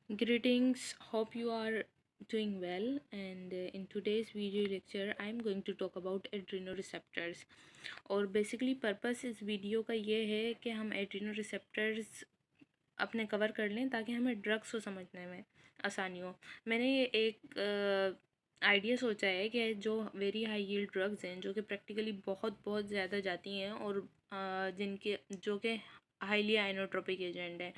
Greetings, hope you are doing well. And in today's video lecture, I am going to talk about adrenoreceptors. और basically purpose इस video का ये है कि हम एड्रीनोरिसेप्टर्स अपने कवर कर लें ताकि हमें ड्रग्स को समझने में आसानी हो। मैंने ये एक आइडिया सोचा है कि जो वेरी हाई यील्ड ड्रग्स हैं जो कि प्रैक्टिकली बहुत बहुत ज़्यादा जाती हैं और जिनके जो कि हाईली आइनोट्रोपिक एजेंट है।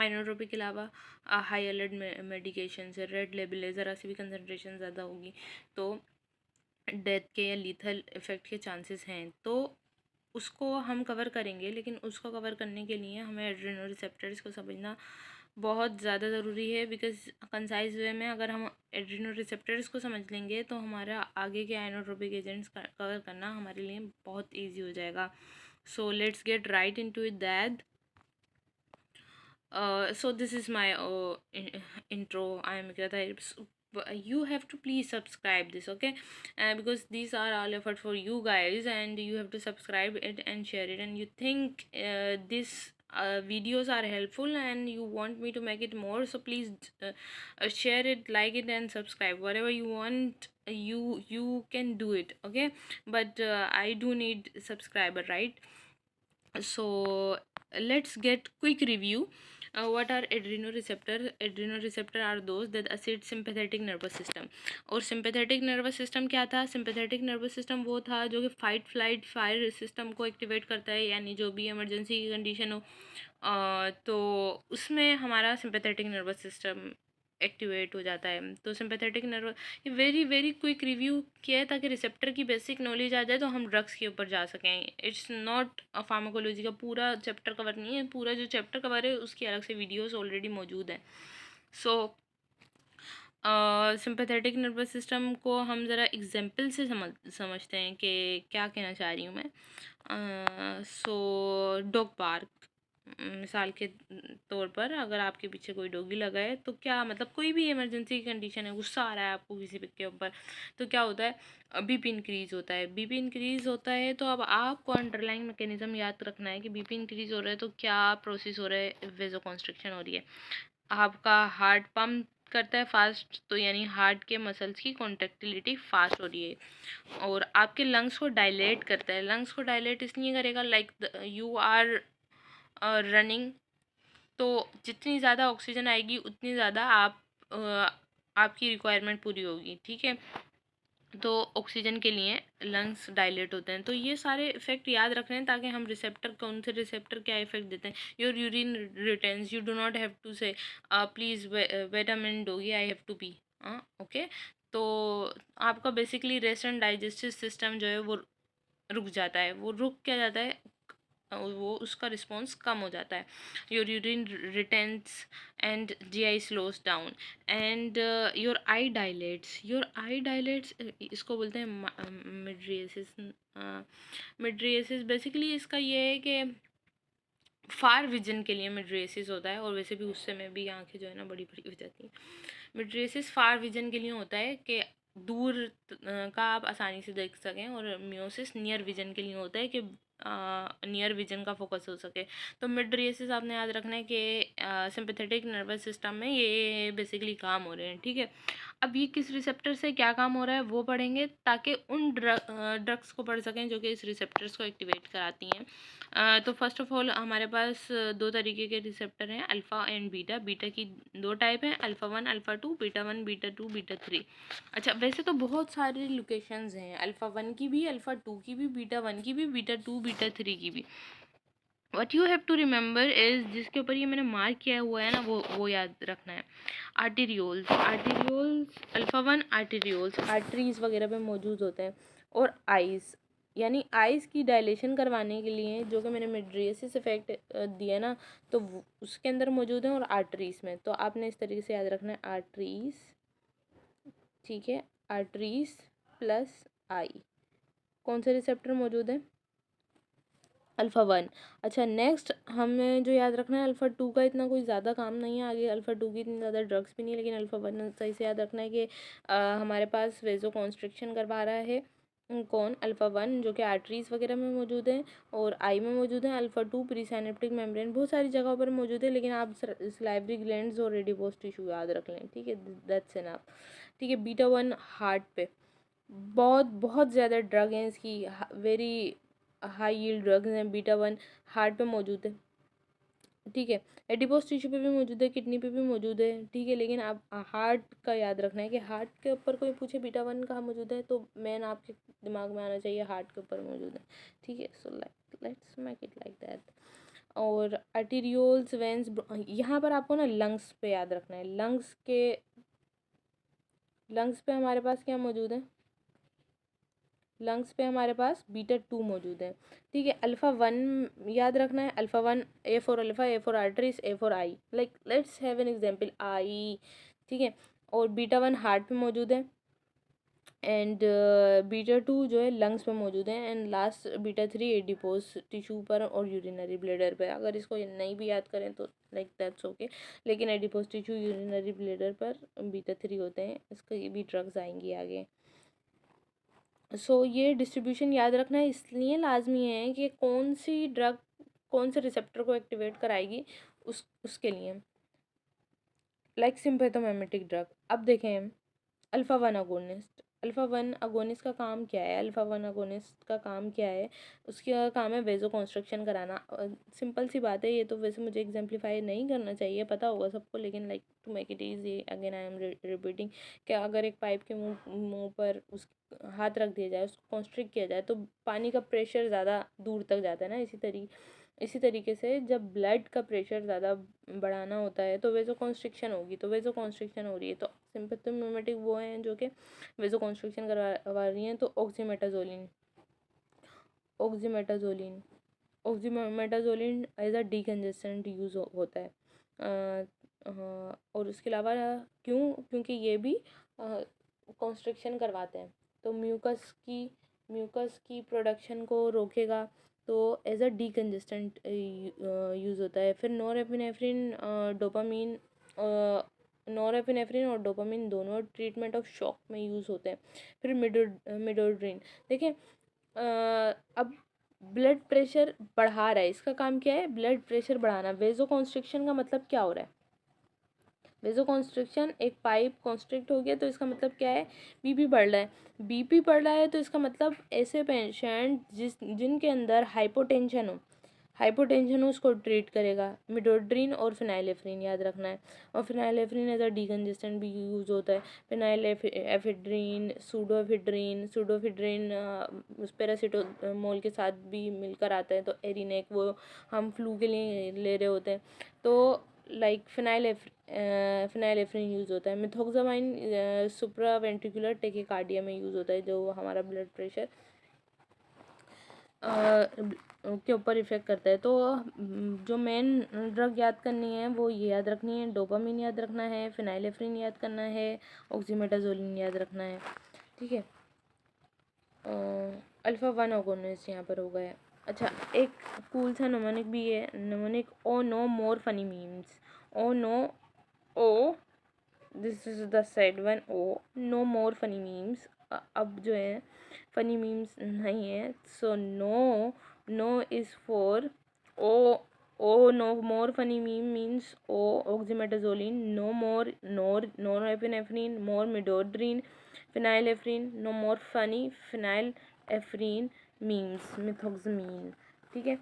आइनोट्रोपिक के अलावा हाई अलर्ट मेडिकेशन है, रेड लेबल है, ज़रा सी भी कंसनट्रेशन ज़्यादा होगी तो डेथ के या लीथल इफ़ेक्ट के चांसेस हैं। तो उसको हम कवर करेंगे, लेकिन उसको कवर करने के लिए हमें एड्रेनोरिसेप्टर्स को समझना बहुत ज़्यादा ज़रूरी है। बिकॉज कंसाइज वे में अगर हम एड्रेनोरिसेप्टर्स को समझ लेंगे तो हमारा आगे के आइनोट्रोपिक एजेंट्स कवर करना हमारे लिए बहुत ईजी हो जाएगा। So let's get right into it that so this is my intro. I am Ikrata. You have to please subscribe this, okay? Because these are all effort for you guys, and you have to subscribe it and share it. And you think this videos are helpful and you want me to make it more, so please share it, like it, and subscribe. Whatever you want, you can do it, okay? But I do need subscriber, right? So let's get quick review. What are adrenoreceptor? Adrenoreceptor are those that assist sympathetic nervous system. और sympathetic nervous system क्या था? sympathetic nervous system वो था जो कि fight flight fire system को activate करता है, यानी जो भी इमरजेंसी की कंडीशन हो तो उसमें हमारा sympathetic nervous system एक्टिवेट हो जाता है। तो सिंपैथेटिक नर्व ये वेरी वेरी क्विक रिव्यू किया है ताकि रिसेप्टर की बेसिक नॉलेज आ जाए तो हम ड्रग्स के ऊपर जा सकें। इट्स नॉट अ फार्माकोलॉजी का पूरा चैप्टर कवर नहीं है, पूरा जो चैप्टर कवर है उसकी अलग से वीडियोस ऑलरेडी मौजूद हैं। सो सिंपैथेटिक नर्वस सिस्टम को हम ज़रा एग्जांपल से समझते हैं कि क्या कहना चाह रही हूँ मैं। सो डॉग पार्क मिसाल के तौर पर अगर आपके पीछे कोई डॉगी लगा है तो क्या मतलब कोई भी इमरजेंसी की कंडीशन है, गुस्सा आ रहा है आपको किसी के ऊपर, तो क्या होता है बीपी इंक्रीज़ होता है। बीपी इंक्रीज़ होता है तो अब आपको अंडरलाइंग मैकेनिज़्म याद रखना है कि बीपी इंक्रीज़ हो रहा है तो क्या प्रोसेस हो रहा है, वेज़ोकॉन्स्ट्रिक्शन हो रही है, आपका हार्ट पंप करता है फास्ट, तो यानी हार्ट के मसल्स की कॉन्ट्रेक्टिलिटी फास्ट हो रही है और आपके लंग्स को डायलेट करता है। लंग्स को डायलेट इसलिए करेगा लाइक यू आर रनिंग, तो जितनी ज़्यादा ऑक्सीजन आएगी उतनी ज़्यादा आपकी रिक्वायरमेंट पूरी होगी, ठीक है। तो ऑक्सीजन के लिए लंग्स डायलेट होते हैं। तो ये सारे इफ़ेक्ट याद रख रहे हैं ताकि हम रिसेप्टर, कौन से रिसेप्टर क्या इफ़ेक्ट देते हैं। Your urine retains, you do not have to say please wait a minute doggy, I have to pee, okay. तो आपका basically rest and digestive system जो है वो रुक जाता है। वो रुक क्या जाता है, वो उसका रिस्पॉन्स कम हो जाता है। Your urine retains and GI slows down and your eye dilates. Your eye dilates इसको बोलते हैं मिड्रिएसिस। मिड्रिएसिस बेसिकली इसका ये है कि फार विजन के लिए मिड्रिएसिस होता है, और वैसे भी उससे में भी आंखें जो है ना बड़ी बड़ी हो जाती हैं। मिड्रिएसिस फार विजन के लिए होता है कि दूर का आप आसानी से देख सकें, और मियोसिस नियर विजन के लिए होता है कि नियर विजन का फोकस हो सके। तो मिड्रिएसिस आपने याद रखना है कि सिंपैथेटिक नर्वस सिस्टम में ये बेसिकली काम हो रहे हैं, ठीक है। अब ये किस रिसेप्टर से क्या काम हो रहा है वो पढ़ेंगे ताकि उन ड्रग्स को पढ़ सकें जो कि इस रिसेप्टर्स को एक्टिवेट कराती हैं। तो फर्स्ट ऑफ ऑल हमारे पास दो तरीके के रिसेप्टर हैं, अल्फ़ा एंड बीटा। बीटा की दो टाइप हैं, alpha one alpha two, beta one beta to beta three. अच्छा, वैसे तो बहुत सारी लोकेशंस हैं, अल्फ़ा वन की भी, अल्फ़ा टू की भी, बीटा वन की भी, बीटा टू बीटा थ्री की भी। What you have to remember is, जिसके ऊपर ये मैंने मार्क किया हुआ है ना वो याद रखना है। Arterioles, arterioles alpha one arterioles arteries वगैरह पे मौजूद होते हैं। और आइज़, यानी आइज़ की डायलेशन करवाने के लिए जो कि मैंने मिड्रिएसिस इफेक्ट दिया ना, तो उसके अंदर मौजूद है, और आर्टरीज में। तो आपने इस तरीके से याद रखना है, आर्टरीज, ठीक है, आर्टरीज प्लस आई। कौन से रिसेप्टर मौजूद है, अल्फ़ा वन। अच्छा, नेक्स्ट हमें जो याद रखना है, अल्फ़ा टू का इतना कोई ज़्यादा काम नहीं है आगे, अल्फ़ा टू की इतनी ज़्यादा ड्रग्स भी नहीं है, लेकिन अल्फ़ा वन सही से याद रखना है कि हमारे पास वेज़ो कॉन्स्ट्रिक्शन करवा रहा है कौन, अल्फ़ा 1 जो कि आर्टरीज वगैरह में मौजूद है और आई में मौजूद है, अल्फ़ा 2 प्री सिनेप्टिक मेम्ब्रेन, बहुत सारी जगहों पर मौजूद है, लेकिन आप सलाइवरी ग्लैंड्स और एडिपोज टिश्यू याद रख लें, ठीक है, दैट्स एनफ। ठीक है, बीटा 1 हार्ट पे बहुत बहुत ज़्यादा ड्रग हैं इसकी, वेरी हाई यील्ड ड्रग्स हैं, बीटा 1 हार्ट पे मौजूद है, ठीक है, एडिपोज टिश्यू पे भी मौजूद है, किडनी पे भी मौजूद है, ठीक है, लेकिन आप हार्ट का याद रखना है कि हार्ट के ऊपर कोई पूछे बीटा 1 कहाँ मौजूद है, तो मेन आपके दिमाग में आना चाहिए हार्ट के ऊपर मौजूद है, ठीक है। So let's make it like that. और आर्टीरियोल्स, वेंस, यहाँ पर आपको ना लंग्स पे याद रखना है, लंग्स पे हमारे पास क्या मौजूद है, लंग्स पे हमारे पास बीटा 2 मौजूद है, ठीक है। अल्फ़ा 1 याद रखना है, alpha 1 A for alpha, A for arteries, A for I, like let's have an example I, ठीक है। और बीटा 1 हार्ट पे मौजूद है, एंड बीटा 2 जो है लंग्स पे मौजूद है, and last beta 3 adipose tissue पर और यूरिनरी ब्लैडर पे। अगर इसको नहीं भी याद करें तो लाइक दैट्स ओके, लेकिन एडिपोज टिश्यू यूरिनरी ब्लैडर पर बीटा 3 होते हैं, इसके भी ड्रग्स आएंगी आगे। ये डिस्ट्रीब्यूशन याद रखना है, इसलिए लाजमी है कि कौन सी ड्रग कौन से रिसेप्टर को एक्टिवेट कराएगी उसके लिए, लाइक सिम्पैथोमिमेटिक ड्रग। अब देखें अल्फ़ा 1 अगोनिस्ट, अल्फ़ा 1 अगोनिस्ट का काम क्या है, अल्फ़ा 1 अगोनिस्ट का काम क्या है, उसका काम है वेजो कंस्ट्रक्शन कराना। सिंपल सी बात है, ये तो वैसे मुझे एग्जाम्प्लीफाई नहीं करना चाहिए, पता होगा सबको, लेकिन like to make it easy again I am repeating, कि अगर एक पाइप के मुंह पर उस हाथ रख दिया जाए, उसको कॉन्स्ट्रिक्ट किया जाए, तो पानी का प्रेशर ज़्यादा दूर तक जाता है ना, इसी तरीके से जब ब्लड का प्रेशर ज़्यादा बढ़ाना होता है तो वेजो कॉन्स्ट्रिक्शन होगी, तो वेजो कॉन्स्ट्रिक्शन हो रही है, तो सिम्पैथोमिमेटिक वो हैं जो कि वेजो कॉन्स्ट्रिक्शन करवा रही हैं, तो oxymetazoline oxymetazoline oxymetazoline as a decongestant use होता है। और उसके अलावा क्योंकि ये भी कॉन्स्ट्रिक्शन करवाते हैं, तो म्यूकस की प्रोडक्शन को रोकेगा, तो एज अ डीकंजेस्टेंट यूज़ होता है। फिर नॉरएपिनेफ्रिन और डोपामिन दोनों ट्रीटमेंट ऑफ शॉक में यूज़ होते हैं। फिर मिडोड्रिन, देखिए अब ब्लड प्रेशर बढ़ा रहा है, इसका काम क्या है, ब्लड प्रेशर बढ़ाना। वेजो कॉन्स्ट्रिक्शन का मतलब क्या हो रहा है, वेजो कॉन्स्ट्रिक्शन, एक पाइप कॉन्स्ट्रिक्ट हो गया तो इसका मतलब क्या है, बीपी बढ़ रहा है, बीपी बढ़ रहा है तो इसका मतलब ऐसे पेशेंट जिनके अंदर हाइपोटेंशन हो उसको ट्रीट करेगा। मिडोड्रिन और फिनाइलेफ्रिन याद रखना है, और फिनाइलेफ्रिन एज अ डीकंजेस्टेंट भी यूज़ होता है। फिनाइलेफिड्रीन, सूडोफिड्रीन पैरासीटामोल के साथ भी मिलकर आता है, तो एरिनेक वो हम फ्लू के लिए ले रहे होते हैं, तो लाइक फिनाइलेफ्रिन यूज़ होता है। मिथोक्सामाइन सुप्रा वेंट्रिकुलर टेकिकार्डिया में यूज़ होता है, जो हमारा ब्लड प्रेशर के ऊपर इफ़ेक्ट करता है। तो जो मेन ड्रग याद करनी है वो ये याद रखनी है, डोपामिन याद रखना है, फिनाइलेफ्रिन याद करना है, ऑक्सीमेटाजोलिन याद रखना है, ठीक है। अल्फ़ा 1 अगोनिस्ट यहाँ पर हो गया। अच्छा, एक कूल सा नमोनिक भी है, mnemonic O no more funny memes, O no O this is the sad one, O no more funny memes. अब जो है फनी मीम्स नहीं है, so no is for O, O no more funny meme means O oxymetazoline, no more norepinephrine, more midodrine, phenylephrine, no more funny phenylephrine memes methoxamine, ठीक है।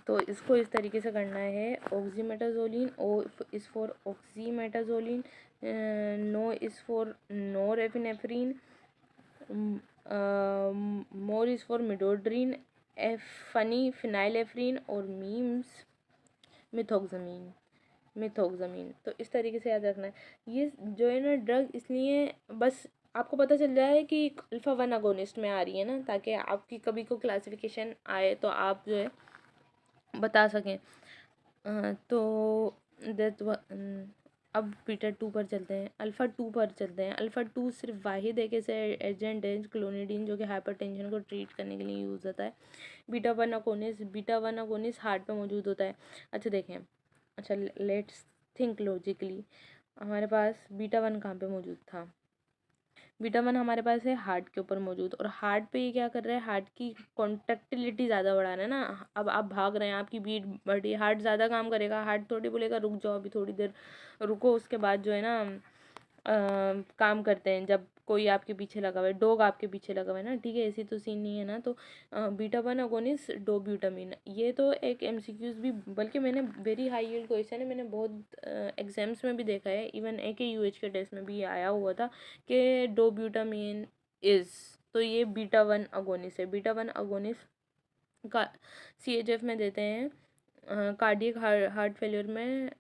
तो इसको इस तरीके से करना है, oxymetazoline, O is for oxymetazoline, no is for norepinephrine, more is for midodrine, F funny phenylephrine, और मीम्स मिथोक्सामीन। तो इस तरीके से याद रखना है। ये जो है ना ड्रग इसलिए बस आपको पता चल जाए कि अल्फ़ा 1 अगोनिस्ट में आ रही है ना, ताकि आपकी कभी को क्लासिफिकेशन आए तो आप जो है बता सकें। तो दैट अब बीटा 2 पर चलते हैं, अल्फ़ा 2 पर चलते हैं। अल्फ़ा 2 सिर्फ वाहिद एक ऐसे एजेंट है क्लोनिडीन, जो कि हाइपरटेंशन को ट्रीट करने के लिए यूज़ होता है। बीटा 1 अगोनिस्ट हार्ट पे मौजूद होता है। अच्छा देखें, अच्छा लेट्स थिंक लॉजिकली, हमारे पास बीटा 1 कहाँ पे मौजूद था, बीटा वन हमारे पास है हार्ट के ऊपर मौजूद, और हार्ट पे ये क्या कर रहा है, हार्ट की कॉन्ट्रेक्टिलिटी ज़्यादा बढ़ा रहा है ना। अब आप भाग रहे हैं, आपकी बीट बढ़ रही है, हार्ट ज़्यादा काम करेगा, हार्ट थोड़ी बोलेगा रुक जाओ अभी थोड़ी देर रुको, उसके बाद जो है ना काम करते हैं। जब कोई आपके पीछे लगा हुआ है, डॉग आपके पीछे लगा हुआ है ना, ठीक है, ऐसी तो सीन नहीं है ना। तो बीटा वन अगोनिस्ट डोब्यूटामिन, ये तो एक एमसीक्यूज भी, बल्कि मैंने वेरी हाई यील्ड क्वेश्चन है, मैंने बहुत एग्जाम्स में भी देखा है, इवन AKUH के टेस्ट में भी ये आया हुआ था कि डोब्यूटामिन इज, तो ये बीटा वन अगोनिस्ट है। बीटा वन अगोनिस्ट का CHF में देते हैं, कार्डियक हार्ट फेलियर में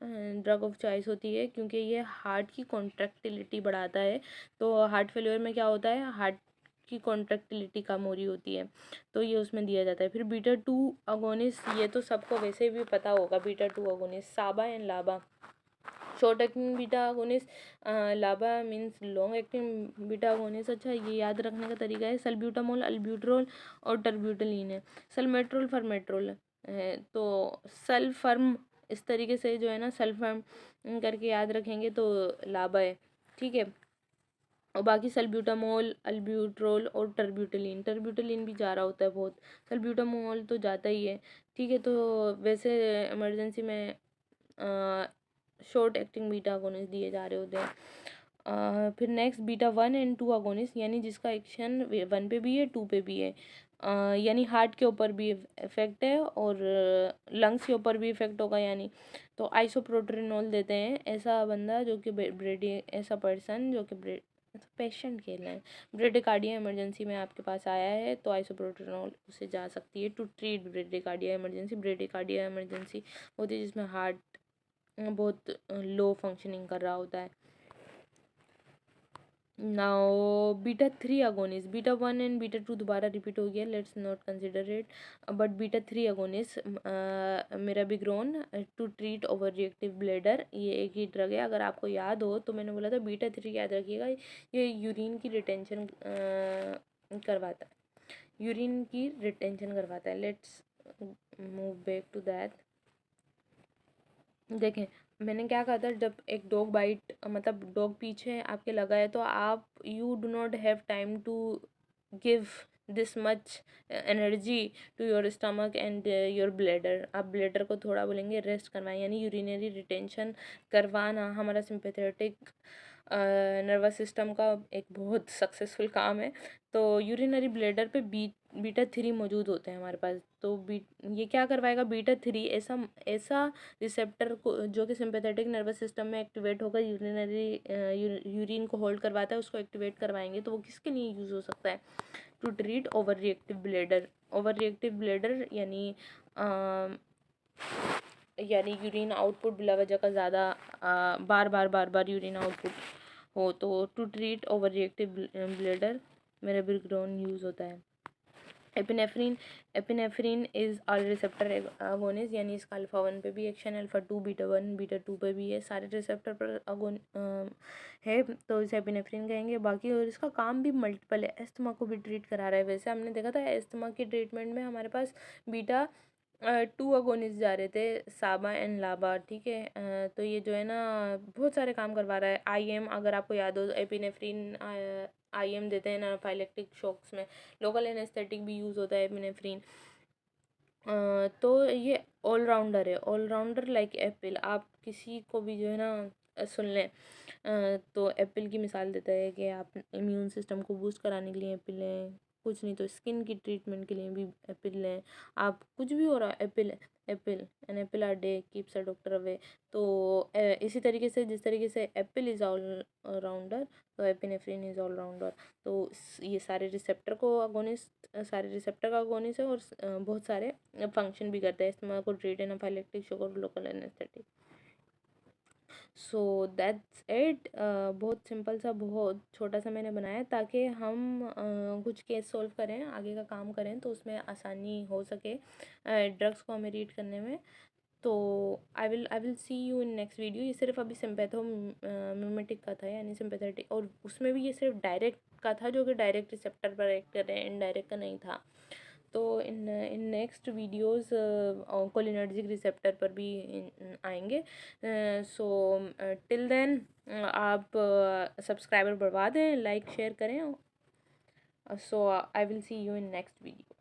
ड्रग ऑफ चॉइस होती है, क्योंकि ये हार्ट की कॉन्ट्रैक्टिलिटी बढ़ाता है। तो हार्ट फेलियर में क्या होता है, हार्ट की कॉन्ट्रैक्टिलिटी कम हो रही होती है, तो ये उसमें दिया जाता है। फिर बीटा टू अगोनिस्ट, ये तो सबको वैसे भी पता होगा, बीटा टू अगोनिस्ट साबा एंड लाबा। शॉर्ट एक्टिंग बीटा अगोनिस्ट, लाबा means long acting beta agonist. अच्छा, ये याद रखने का तरीका है, सल्ब्यूटामोल, अल्ब्यूट्रोल और टर्ब्यूटलिन है। सल्मेट्रोल फर्मेट्रोल है, तो सल्फर्म, इस तरीके से जो है ना सल्फर्म करके याद रखेंगे तो लाबा है, ठीक है। और बाकी सल्ब्यूटामोल, अल्ब्यूट्रोल और टर्ब्यूटलिन, टर्ब्यूटलिन भी जा रहा होता है बहुत, सल्ब्यूटामोल तो जाता ही है, ठीक है। तो वैसे इमरजेंसी में शॉर्ट एक्टिंग बीटा अगोनिस्ट दिए जा रहे होते हैं। फिर next beta one and two agonist, यानी जिसका एक्शन वन पे भी है टू पे भी है, यानी हार्ट के ऊपर भी इफेक्ट है और लंग्स के ऊपर भी इफेक्ट होगा यानी। तो आइसोप्रोटेनोल देते हैं, ऐसा बंदा जो कि ब्रेडी, ऐसा पर्सन जो कि पेशेंट खेल रहे हैं, ब्रेडिकार्डिया इमरजेंसी में आपके पास आया है, तो आइसोप्रोटेनोल उसे जा सकती है to treat bradycardia emergency. Bradycardia emergency होती है जिसमें हार्ट बहुत लो फंक्शनिंग कर रहा होता है। Now beta three agonist, beta one and beta two दोबारा रिपीट हो गया, let's not consider it, but beta three agonist mirabegron to treat over reactive bladder, ये एक ही ड्रग है। अगर आपको याद हो तो मैंने बोला था बीटा थ्री याद रखिएगा, ये यूरिन की रिटेंशन करवाता है, यूरिन की रिटेंशन करवाता है। Let's move back to that. देखें, मैंने क्या कहा था, जब एक डॉग बाइट, मतलब डॉग पीछे आपके लगा है, तो आप you do not have time to give this much energy to your stomach and your bladder. आप ब्लैडर को थोड़ा बोलेंगे रेस्ट करवाएं, यानी यूरिनरी रिटेंशन करवाना हमारा सिंपैथेटिक नर्वस सिस्टम का एक बहुत सक्सेसफुल काम है। तो यूरिनरी ब्लैडर पे बीटा थ्री मौजूद होते हैं हमारे पास, तो ये क्या करवाएगा, बीटा थ्री ऐसा ऐसा रिसेप्टर को जो कि सिंपैथेटिक नर्वस सिस्टम में एक्टिवेट होकर यूरिन को होल्ड करवाता है, उसको एक्टिवेट करवाएंगे। तो वो किसके लिए यूज़ हो सकता है, to treat over reactive bladder. Over reactive bladder यानी यूरिन आउटपुट बिला वजह का ज़्यादा बार बार यूरिन आउटपुट हो, तो to treat over reactive bladder mirabegron use होता है। Epinephrine, epinephrine is all receptor agonist, यानी इसका अल्फ़ा वन पे भी एक्शन है, alpha two beta one beta two पे भी है, सारे रिसेप्टर पर है, तो इसे एपिनेफ्रिन कहेंगे। बाकी और इसका काम भी मल्टीपल है, एस्थमा को भी ट्रीट करा रहा है। वैसे हमने देखा था एस्थमा के ट्रीटमेंट में हमारे पास बीटा टू अगोनिस्ट जा रहे थे, साबा एंड लाबा, ठीक है। तो ये जो है ना बहुत सारे काम करवा रहा है। IM, अगर आपको याद हो, एपिनेफ्रिन IM देते हैं एनाफाइलेक्टिक शॉक्स में, लोकल एनेस्थेटिक भी यूज़ होता है एपिनेफ्रिन। तो ये ऑलराउंडर है, ऑलराउंडर लाइक एप्पल। आप किसी को भी जो है ना सुन लें तो एप्पल की मिसाल देता है कि आप इम्यून सिस्टम को बूस्ट कराने के लिए एप्पल लें, कुछ नहीं तो स्किन की ट्रीटमेंट के लिए भी एप्पल लें। आप कुछ भी हो रहा है, apple, apple an apple a day keeps a doctor away. तो इसी तरीके से, जिस तरीके से एप्पल इज़ ऑल राउंडर, तो एपिनेफ्रिन इज़ ऑल राउंडर। तो ये सारे रिसेप्टर को अगोनिस्ट, सारे रिसेप्टर का अगोनिस्ट है, और बहुत सारे फंक्शन भी करता है, इस्तेमाल को ट्रीट एनाफाइलेक्टिक शॉक और local anaesthetic. So that's it. बहुत सिंपल सा, बहुत छोटा सा मैंने बनाया ताकि हम कुछ केस सॉल्व करें, आगे का काम करें, तो उसमें आसानी हो सके ड्रग्स को हमें रीड करने में। तो आई will see you in next video. ये सिर्फ अभी सिंपैथो मिमेटिक का था, यानी सिंपैथेटिक, और उसमें भी ये सिर्फ डायरेक्ट का था जो कि डायरेक्ट रिसेप्टर पर एक्ट कर रहे हैं, इनडायरेक्ट का नहीं था। तो इन नेक्स्ट वीडियोस कोलिनर्जिक रिसेप्टर पर भी आएंगे। सो टिल देन आप सब्सक्राइबर बढ़वा दें, लाइक शेयर करें। So I will see you in next video.